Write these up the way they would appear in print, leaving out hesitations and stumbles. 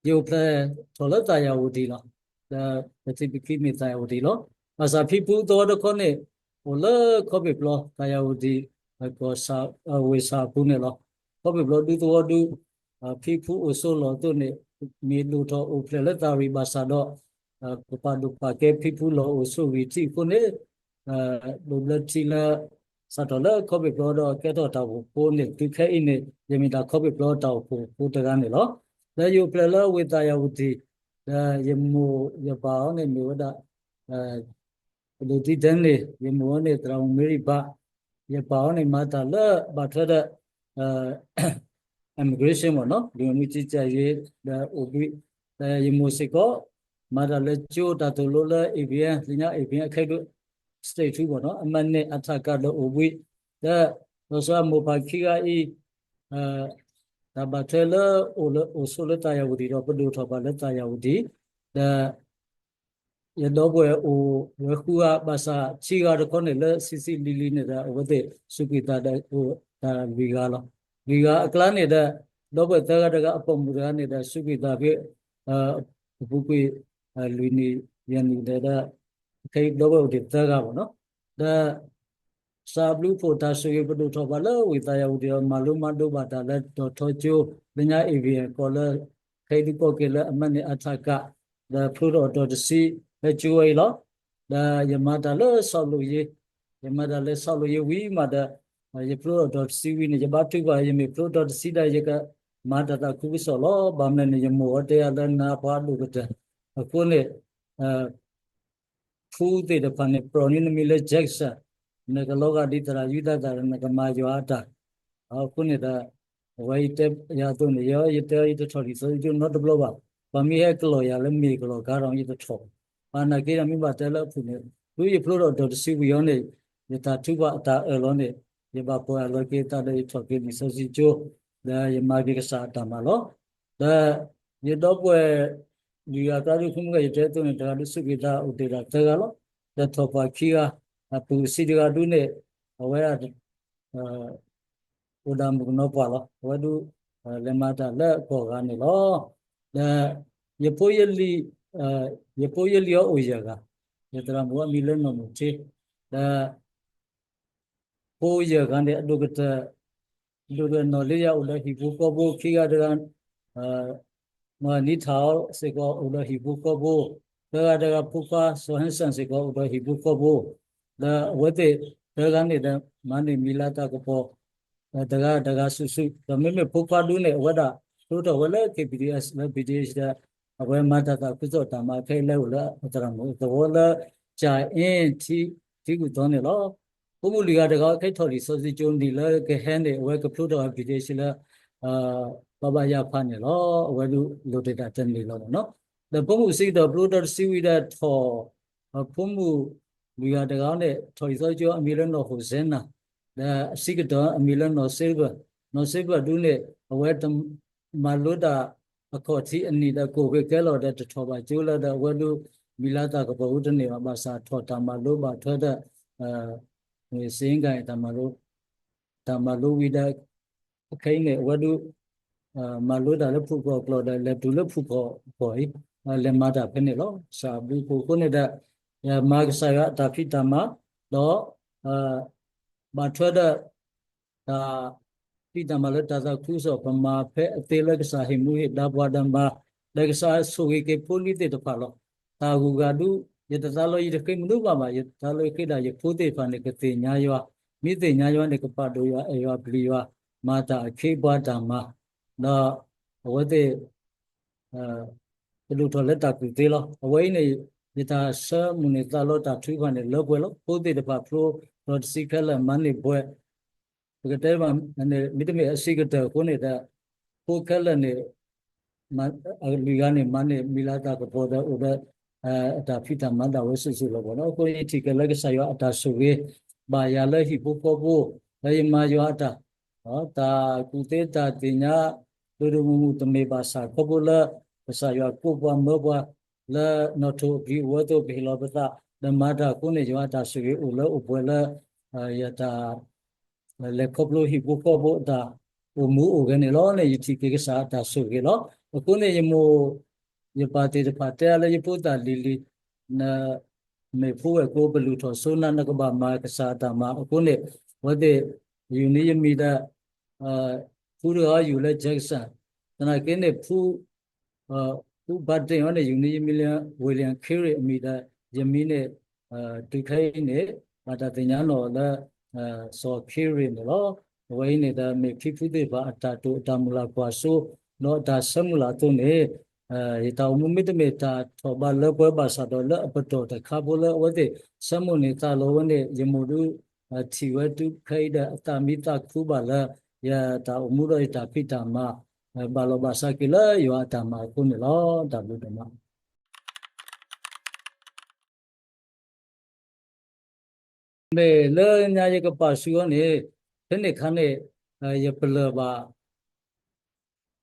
有plan 做了大家无敌了，这边给没大家无敌了，啊啥皮肤多的可能，我了可别不了，大家无敌那个啥为啥不呢了，可别不了ดูตัวดู皮肤我说了ตัว呢，มีดูตัว我 plan 了大为把啥的，个把ดู把给皮肤了我说为这个呢，ดู了这了。啥多了，可别不了，给到到我呢，对开一呢，也没得可别不了到我这个呢了。那有不了为大家无敌，也没也把呢没有的，路地等呢也没呢，然后没把也把呢马达了，把他的immigration 嘛喏，因为你只在于我比也没事个，马达了就达到了一边，人家一边开个 state 去嘛喏，阿曼呢阿塔卡了我比，我说没把去个伊ဒါဘာထဲလအိုဆိုလတယာဝတီတော့ဘဒုထဘာလတယာဝတီဒါရတော့ဘွယ်အိုဝခုကဘာသာချီကတော့ခေါနေလစီစီလီလီနေတာဝတဲ့စုကိတာတဲ့ဟိုဒါဗီဂါလောဗီဂါအကလနေတဲ့တော့ဘွယ်တကတကအပေါ်မူရနေတဲ့စုကိတာပြဘူကွေလူနီယန်နေတဲ့ခေတော့ဘွယ်တဲ့တကပါနော်ဒါစာဘလူးဖို့ဒါဆိုရဘဒုထဘာလဝိတယာဝတီမာလုံးမတို့ဘာဒါလက်တော့ထောကျိုပညာအေဗီကောလခေဒီပိုကေလအမန်အထကဒါဖရူတော်တစီလက်ကျိုးလောဒါယမတာလဆောက်လို့ယမတာလဆောက်လို့ဝီမာဒါယဖရူတော်စီဝီနေယဘတုပါယမေဖရူတော်စီဒါယကမာတာတာခုဆောလောဘာမနေယမောတေယလနာဘာလူကတဲ့အခုနေဖူးတဲ့ဖာနေပရိုနီနမီလေဂျက်ဆာနကလောကဒီတရာယူဒတာနကမာယောတာအခုနေတာဝိတက်ရတုန်ရောရတဲ့ရထော်ဒီဆိုကျနော့တဘလပါဗမီဟက်ကလောရလည်းမေကလောကာရောင်ရတဲ့ထော်ဘာနာကေရမိဘတဲလို့ဖုန်လူရဖလို့တော့တစီဝီယောနေရတာထုဘအတာအလောနေရပါပေါ်အလောကေတာတဲ့ထော်ကေမီဆိုစီချိုဒါရမာဂိကစားတာမလောဒါရတော့ပွဲဒီအတာရုခုမကရတဲ့တုန်ဒါလူစုကေတာဥတေတာတဲကလောဒါထော်ပါခီကသူစီတကဒုနေအဝဲဥဒမ်ဘုနောပါလောဝဒုလေမတာလက်ပေါ်ကနေလောဒါယပိုယလီယပိုယလီယောအိုရကယတရမောမီလနမချေဒါပိုရကနေအဒုကတဒုရနော်လေယောလဟီဘူကောဘူခိကဒကန်မနိထောစေကောဥလဟီဘူကောဘူဒါကဖူဖာဆိုဟန်ဆန်စေကောဥလဟီဘူကောဘူဒါဝတ်တဲ့ဒါကနေမန္နေမီလာတာကပေါ်တကဆုစုဒါမေမေဖူဖာဒူးနေဝဒတို့တော့ဝလဲ KPDS လဲ BDH တဲ့အဝဲမတာတာကုသောတာမခဲလဲဝလဲအတရမို့သောလဲဂျာအင်းတီကူတော့နေလောဘုမူလီကတကခိတ်ထော်လီစောစီကျုံဒီလဲကဟန်နေဝဲကဖလို့တော့ BDH လဲဘဘရဖာနေလောဝဲလူလိုဒေတာတက်နေလောနော်ဒါဘုမူစီတော့ Pluto စီဝီတဲ့ထော်ဘုမူလူရတကောင်းနဲ့ထော်ရီစောကျော်အမီလနော်ဟိုဇင်းနာဒါအစိကတော့အမီလနော်ဆေဘနော်ဆေဘဒူးနဲ့အဝဲတမလို့တာအခေါ်ချီအနီတဲ့ကိုပဲကဲလို့တဲ့ထော်ပါကျိုးလာတဲ့ဝဲလူမီလာတာကဘုဒ္ဓနေမှာစာထော်တာမလို့ပါထွက်တဲ့စင်းကိုင်တာမလို့ဝိဒါခိုင်းနေဝဲလူမလို့တာလည်းဖုကောကလော်တယ်လည်းဒူလည်းဖုကောပေါ်လည်းမတာဖြစ်နေလို့စာဘူးကိုနေတဲ့မာဂဆာရတာဖိတမတော့ဘာထဒတာဖိတမလည်းတာသာခုဆိုပမာဖဲအသေးလက်ကစားဟိမှုဟိဒါဘဝဒံဘာလက်ကစားဆိုဝေကေပိုလီတေတဖာလောတာဂူဂါဒုယတသာလောယတခိမနုပါမယသာလောခိတာယဖိုးတေဖာနေကတိညာယောမိတေညာယောနေကပတောယောအေယောပလီယောမာတာအခေဘဝတံမတော့ဝတေဘလူတော်လက်တာကူသေးလောအဝိနေဒီတာဆမုန်တာလောတာထွေးပါနေလောပွဲလောပိုးတဲ့တပါဖလိုတော့စီကလမန်နေပွဲဒီကတဲမှာနေမိတမေအစီကတဲ့ကိုနေတဲ့ပိုးကလနေမလူကနေမနေမီလာတာကပေါ်တဲ့ဥဒတာဖိတမန်တာဝဆူဆူလောဘောနော်ကိုရီတီကလကဆာယောအတာဆူဝေဘာယာလဟိပိုပိုပိုလေမာယောအတာဟောတာကုတေတာတင်ညာလူမှုမှုတမေပါစာခပုလပစာယောကိုပွားမောပွားလာနော်ထိုဘီဝတ်တော့ဘီလောပတာဓမ္မတာကိုနေယောတာဆူဝေဥလောဥပွဲလာယတာလေခပလိုဟိပိုပိုပိုတာ mu ogene lo ne yiti ke sa ta so ke lo ko ne yemo ye pa te pa te ala ye po ta li na me fu ko belu tho so na na ka ba ma ka sa ta ma ko ne wa de yu ni ye mi da fu ro yu le jackson na ke ne fu fu ba de yo ne yu ni million william carey mi da ye mi ne tu khai ne ma ta tin nya no la so carey ne lo wai ne da me phi phu de ba ta to ta mu la kwa so no da sam la to ne ta mu mi de me ta tho ba le kwe ba sa do le pa to ta kha bo le wa de sam mu ne ta lo ne ye mu du thi wa tu khai da ta mi ta khu ba la ya ta mu ro ta phi ta ma ba lo ba sa ki la yo ta ma ku ne lo ta lu de ma me le nya ye ka pa su yo ne thế này khăn này ye pele ba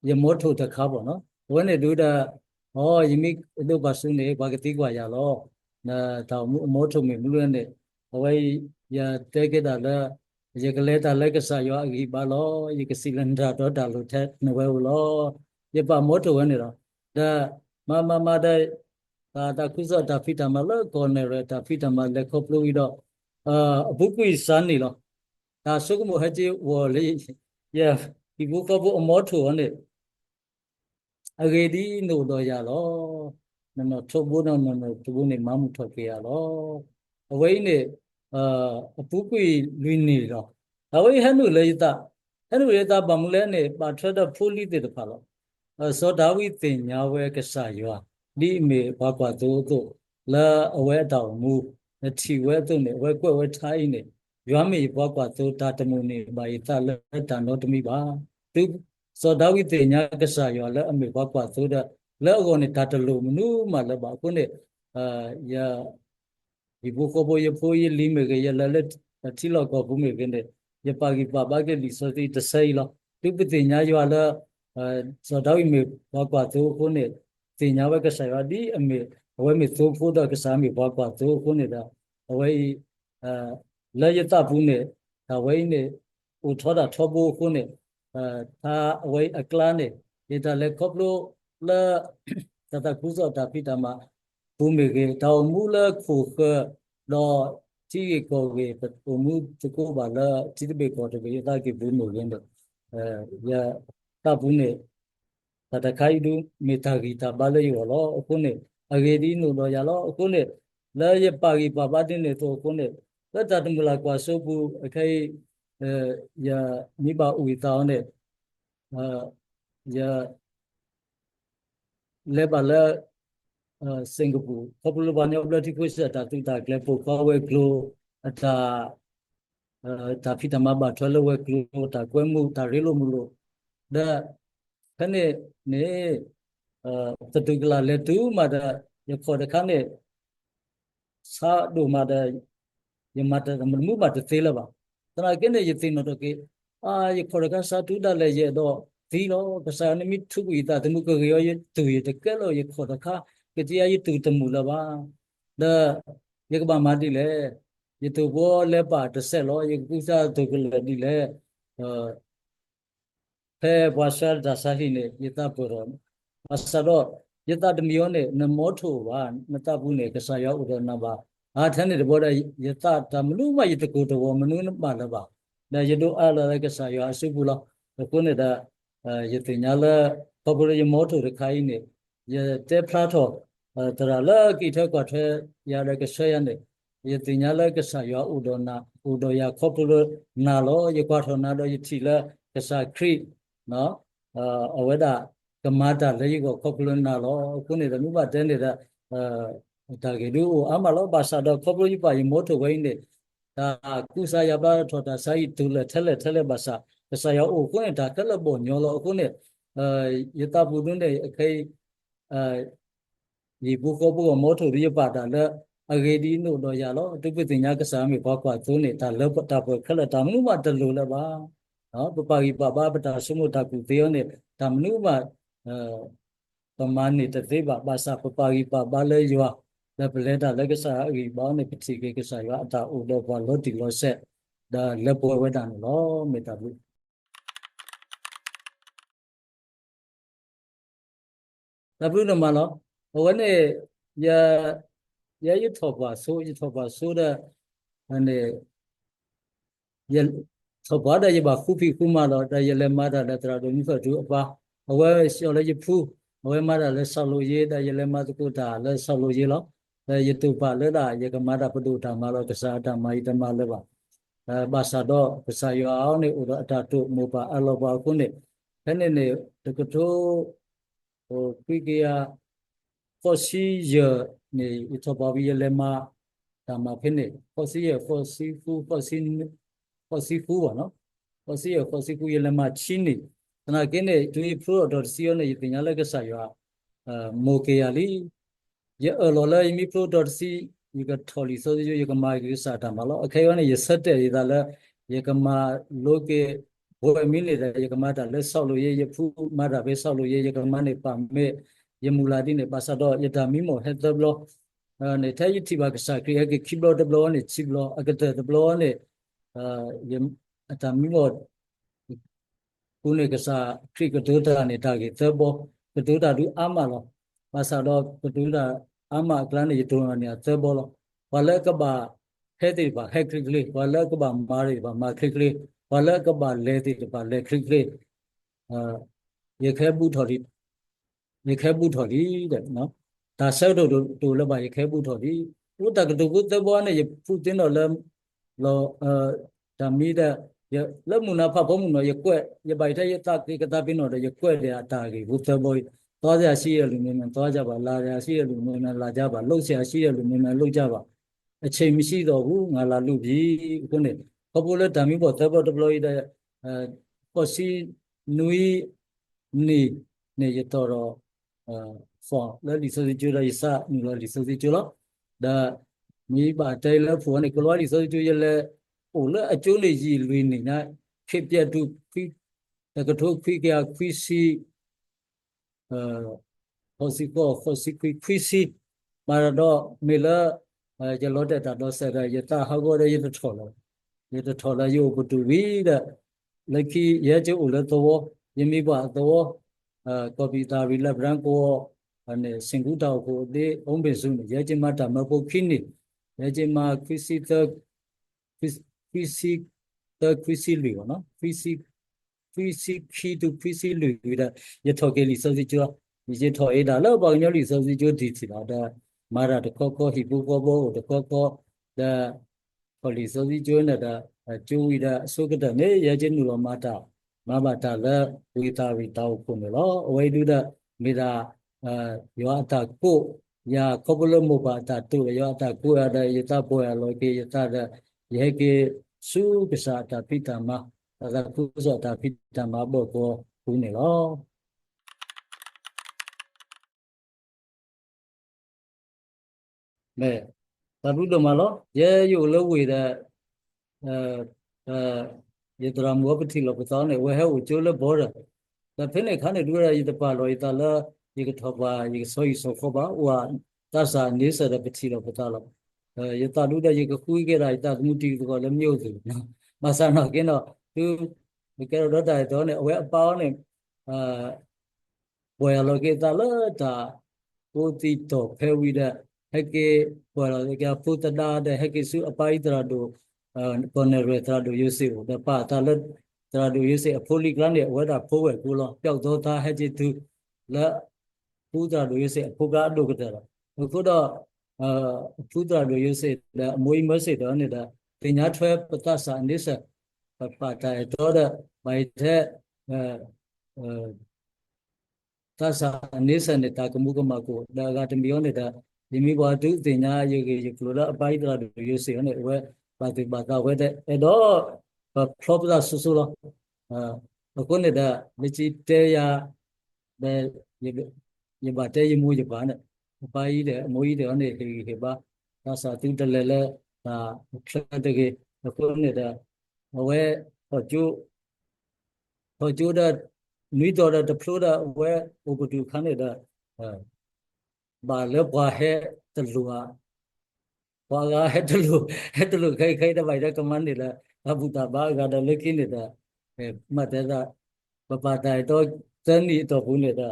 ye mo tho ta kha bo no wo ne du da ye mi do ba su ne ba ka ti kwa ya lo na ta mo tho me mu ne wai ya te ke da la ye ka le ta le ka sa yo a gi ba lo ye ka si lan da do da lo the ne we lo ye ba mo tho ne lo da ma da ta ku sa ta phi ta ma lo ko ne re ta phi ta ma le ko plo wi do a bu ku san ni lo ta so ko mo ha ji wo le yaဒီဘုကဘအမောထောနဲ့ agedi no do ya lo no thobu no thobu ne mamu thoke ya lo awai ne apukui lui ni lo awai hanu le ta ba mu le ne ba thada phuli te ta lo so dawi tin nya we ka sa yo di me ba kwa to la awai ta mu thi we to ne we kwet we thai ne yo me ba kwa to ta tamu ne ba yi ta le ta no tami ba tu so dawi te nya ka sa yo la ame ba kwa so da la go ne ta tlo mnu ma la ba ko ne ya di bu ko bo ye pho ye li me ke ya la le ti lo ko bu me ke ne ye pa ki pa ba ke li so ti ta sai lo tu pi te nya yo la so dawi me ba kwa so ko ne te nya wa ka sa yo di ame we me so pho da ka sa me ba kwa so ko ne da we la ye ta bu ne da we ne u tho da tho bo ko ne ta away a clan ne data le koplo la tata kuzo ta pita ma bumi ge ta mu la khu kha do chi ko ge pa mu ko ba la chi be ko de ta ki bu mu yin do ya ta bu ne tata khai du meta gi ta ba le yo lo ko ne age di no lo ya lo ko ne la ye pa gi pa ba din ne to ko ne la ta mu la kwa so bu khai ya mi ba u ta ne ya le ba la Singapore couple ba ne oblasti ko sa ta tu ta kle po ko we klo ta ta phi ta ma ba thwa lo we klo ta kwe mu ta re lo mu lo da khane ne ta tu kla le tu ma da ye kho da khane sa do ma da ye ma ta mu ba ta te la ba ta ke ne ye tin no to ke ye kho da ka sa tu da le ye doဒီလိုကစားနေမိထုဝီတာတမှုကရောရတူရတကယ်လို့ရခေါ်တခါကတိယရတူတမှုလာပါဒါရကဘာမတိလေရတူဘောလဲပါတစ်ဆက်လို့ရကုစားတူကလေးဒီလေဖဲဘွားရှာဒါစာဟိနေရတာပေါ်တော့အစတော့ရတာတမျိုးနဲ့နမောထိုပါမတဘူးနဲ့ကစားရောက်ဥဒနာပါထန်းတဲ့ဘောတဲ့ရတာတမလူမရတကူတော်မနုပါလာပါဒါရတို့အားလည်းကစားရအစုဘူးလို့ကိုနေတာye te nya la popolo ye mo tho de khai ne ye te phla tho tara la ki the kwa the ya le ke swe ya ne ye te nya la ke sa ya u do ya popolo na lo ye kwa tho na lo ye thi la ke sa kri no aweda kamata le ye ko popolo na lo ku ne da mu ba de ne da ta ke du ama lo ba sa do popolo yi pa ye mo tho wai ne da ku sa ya ba tho da sa yi tu le thele ba saကစားရအိုကိုနေတာကလဘောညောလောအခုနေယတပူဒွန်းတဲ့အခေဒီဘူကောဘူမောထိုရပါတာလဲအဂေဒီနိုတော့ရလောတုပ္ပတင်ညာကစားမိဘောကွာသုံးနေတာလောပတာပေါ်ခလတာမနုမတလူလဲပါနော်ပပဂီပပပတာစမှုတကူတေယောနေတာမနုမပမာဏိတသေးပါပါစာပပဂီပပလဲယောလက်ပလဲတာလက်ကစားအဂီဘောနေပတိကေကစားရအတာအိုတော့ဘောလောတီလောဆက်ဒါလက်ပေါ်ဝဲတာနော်မေတ္တာဘူး Tapi nama lo, orang ni ya itu thoba so dah, ane ya thoba dah je bah kupi kuma lo, dah je lemah dah teradu ni tu apa, orang siapa je pu, orang mana le selalu je dah je lemah tu dah le selalu je lo, dah je tu bah le dah je kemana pedu dah malu kesah dah mai dah malu bah, bahasa do kesah yo awak ni udah ada tu muba Allah bah aku ni, kan ni dekat tu, pergi fosil ni itu bawa ye lemah sama pene fosil fu no fosil fu ye lemah cini karena kene tu ye pro dot sio ni tinggal lagi saya mokeyali ye alola ini pro dot si ye ke tholi so ye ke mai ke sa ta malo akhai ne ye satte ye da la ye ke ma loke boy mini da ye ke ma da le saw lo ye fu ma da be saw lo ye ke ma ne pa me ye muladi ne pasa do ye da mi mo he da blo ne thay ti ba ka sa kri ke kiblo da blo ne chi blo akata da blo ne ye da mi mo kune ka sa kri ka do da ne da ke da bo ka do da du ama lo pasa do ka do da ama klan ne ye do ne da bo lo wala ka ba he ti ba he kri kli wala ka ba ma ri ba ma kri kli wala ka ba le ti ba le kri kli ye khe bu tho di ye khe bu tho di de no da sa do le ba ye khe bu tho di u da ka do ku da bo ne ye pu tin do le lo da mi da ye le mu na pha bo mu no ye kwet ye bai tha ye ta ki ka ta pin no de ye kwet de a ta ki bu da boသွားကြရှိရလူမျိုးနဲ့သွားကြပါလာကြရှိရလူမျိုးနဲ့လာကြပါလှုပ်ရှားရှိရလူမျိုးနဲ့လှုပ်ကြပါအချိန်မရှိတော့ဘူးငါလာလူပြီခုနဲ့ဘဘလည်းဓာမီပေါ်သဘောတဘလို့ရတဲ့ပေါ်စီနွီနီနေရတော့ဖော်လည်းဒီစစီကျရရစနူလည်းဒီစစီကျလို့ဒါမိဘတဲလည်းဖော်နေကလောဒီစစီကျရလည်းဟိုလည်းအကျိုးနေကြီးလွေနေနာဖြစ်ပြတူဖိတကထုတ်ဖိကဖိစီfosi kwisi marado mila jalote ta do sera yata hago de yata thola yo butu wi da laki ye je ule to yimi ba to copy ta wi la brand ko ane singu ta ko de ombe su ye je ma ta ma po khini ye je ma kwisi li no kwisi khi tu kwisi li da ye thoke li so si jo ye tho e da lo ba nyo li so si jo di ti da da ma ra de ko hi bu ko bo de ko da ko li so si jo na da jo wi da so ka da ne ye je nu lo ma ta ma ba ta la wi ta wi ta ko ne lo awai du da me da yo ta ko ya ko bo lo mo ba ta tu yo ta ko ya da ye ta bo ya lo ke ye ta da ye ke su ka sa ta pi ta ma da ku so ta pi ta ma bo ko ku ne lo me ta bu do ma lo ye yo lo wi da ye dra mo pa thi lo pa sa ne we ha u jo lo bo da ta phin ne kha ne du ra ye ta pa lo ye ta la ye ka tho ba ye so yi so kho ba wa ta sa ne sa da pa thi lo pa ta lo ye ta du da ye ka khu ke ra ye ta mu ti ko lo myo su ma sa no ke no tu ke ro da do ne we pa ne we lo ke ta la ta ko ti to phe wi da he ke we lo ke pu ta da de he ke su a pai tra do ko ne re tra do yu se o da pa ta la tra do yu se a pho li klan ne we da pho we ko lo pyauk do ta he ji tu la pu tra do yu se a pho ga do ke ta ko do pu tra do yu se da moi mo se do ne da ပညာထွက်ပတ္တစာအနိစ္စပါတာတော့တဲ့မိုက်တဲ့သစ္စာအနိစ္စနေတာကမှုကမကိုဒါကတမျိုးနေတာဒီမိဘတုပညာယေကေကလိုအပိုက်တော်ရွေးစေနေဝဲပါတိပါကဝဲတဲ့အဲ့တော့ဖလောပဒဆူဆူလောအခုနေတာမချီတဲရတဲ့ရေပါတဲရမှုရပါနဲ့အပိုက်တဲ့အမွေးတဲ့အနေခေပါသစ္စာတုတလဲလဲဒါဖလက်တကေအခုနေတာဝဲဟောကျိုးတဲ့နွေတော်တဲ့ဖလို့တဲ့ဝဲဥပဒုခန်းနေတာဘာလဲဘာဟဲတလူဟာဘာကဟဲတလူခိုင်တဲ့ဗိုက်တဲ့ကမန်းနေလားအဘူတာဘာကတဲ့လက်ကိနေတာမတ်တဲ့ပပတိုင်တော့တန်နီတော့ဘူးနေတာ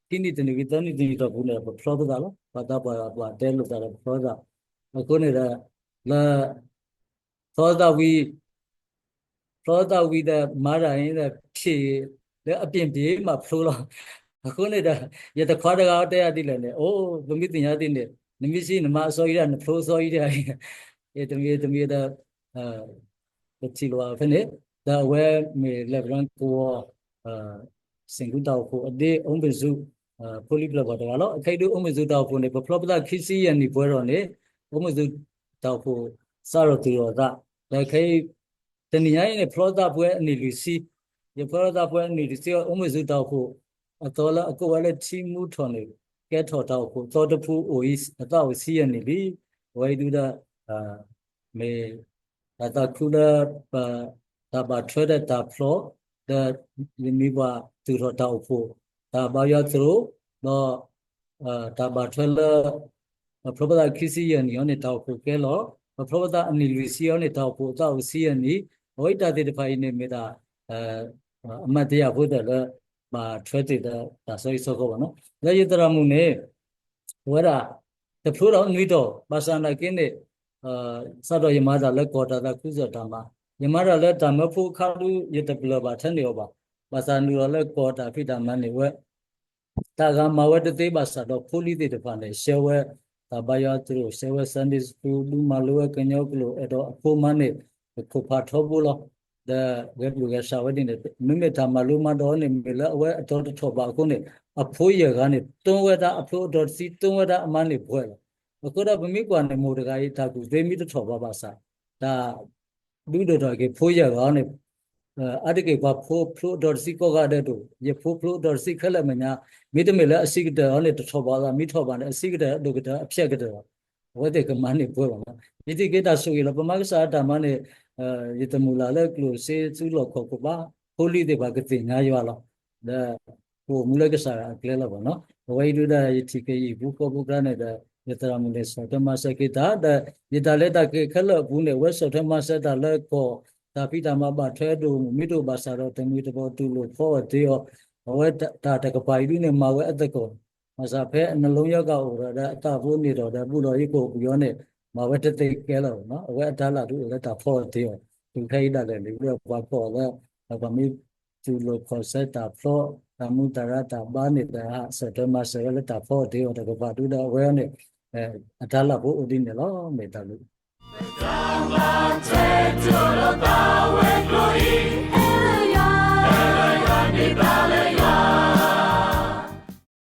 ကိ kini tini kita ni tini tak punya produk dah lah pada apa telu dah produk aku ni dah la produk we dah marah ini dah si dah apa yang dia mah produk aku ni dah ya tak kau dah ada ada lah ni oh demi tiada ni demi si nama soal dah produk soal dah ya demi dah kecil lah kan ni dah we me lebaran ko single dah ko ade umbezu polyglot ဘာတကားလို့အခိုက်တို့အုံးမစုတောက်ဖို့နေပလောပတာခီစီယန်ဒီပွဲတော်နေအုံးမစုတောက်ဖို့စတော့သူတော်ကဒါခိုက်တနည်းအားဖြင့်ဖလောတာပွဲအနေလူစီဒီဖလောတာပွဲအနေလူစီအုံးမစုတောက်ဖို့အတော်လာအကိုဝလည်းချီမှုထွန်နေကဲထော်တောက်ဖို့သောတဖူအိုဤအတော့စီယန်နေပြီဝိဒူဒမေတာကူလာတာဘာထွဲတဲ့တာဖလောဒါမိဘသူတော်တောက်ဖို့ဒါဘာရသလိုတော့ဒါဘာထွဲလာပရပဒခီစီယန်ယောနေတောက်ဖို့ကဲလို့ပရပဒအနီလူစီယောနေတောက်ဖို့တော့စီယန်နီဝိတ္တတိတဖိုင်နေမိတာအမတ်တရားဖို့တယ်လည်းမာထွဲတဲ့ဒါဆိုဆိုကောပါနော်လေယတရမှုနေဝရတဖူတော်နွိတော့ပါစနာကင်းနေစတော့ယမသာလက်ကောတာတာကုဇတာမှာယမရလည်းဓမ္မဖို့ခါလူယတပလပါထနေရောပါပါစနူတော်လည်းကောတာဖိတမန်နေဝဲတာကမဝတသေးပါစတော့ဖိုလီတဲ့တဖန်လေရှဲဝဲဘာယာသူရှဲဝဲစန်ဒီစကူလူမလိုကညောကလိုအဲ့တော့အဖို့မနဲ့ခုဖာထောဘူးလို့ဒါဝဲလူကရှာဝဲတဲ့မိမိတာမလူမတော်နေမလဲအဝဲအတော်တော်ပါခုနေအဖိုးရကနေတွန်းဝဲတာအဖိုးတော်စီတွန်းဝဲတာအမနဲ့ဘွဲလာအခုတော့ဗမိကွာနေမို့တကကြီးတာကူသေမိတော်ပါပါစားဒါလူတော်ကဖိုးရကနေအတကေဘာဖိုးတော်စီကောကတဲ့တို့ရဖိုးတော်စီခက်လက်မညာမိတမေလဲအစိကတော်နဲ့တော်ပါလားမိထောပါနဲ့အစိကတော်တို့ကအဖြက်ကတော်ဝဲတဲ့ကမနဲ့ဘွဲပါလားဒီကေတာဆိုရပမကစားတာမနဲ့ရတမူလာလဲကလို့စေစုလို့ခေါ်ကပါဖိုလီတဲ့ဘာကတိညာရွာလားဒါဟိုမူလကစားကလဲလာပါနော်ဝိဒုဒယတိကေဘူကောဘူကနဲ့ယတရမူလေဆောတမစကေတာယတလက်တကေခလဘူးနဲ့ဝဲဆောတမစတာလဲကောဒါပိတာမပါထဲတို့မိတို့ပါစားတော့တမီတဘောတူလို့ဖောတေရောဝဲတာတကပိုင်လူနဲ့မဝဲအသက်ကောမစားဖဲနှလုံးရောက်ကဟိုဒါအတဖို့နေတော့ဒါပုတော်ကြီးကိုပြောနေမဝဲတသိကဲလို့နော်ဝဲအတလာတို့လည်းတာဖောတေရောသူခိုင်းတာလည်းလူကဘာဖောလဲဗမိသူလို့ခေါ်ဆက်တာဖောတမှုတရတာဘာနေတာစတမဆရလည်းတာဖောတေရောတကပါတူတော့ဝဲနေအတလာဖို့ဥဒင်းနေလို့မေတ္တာလို့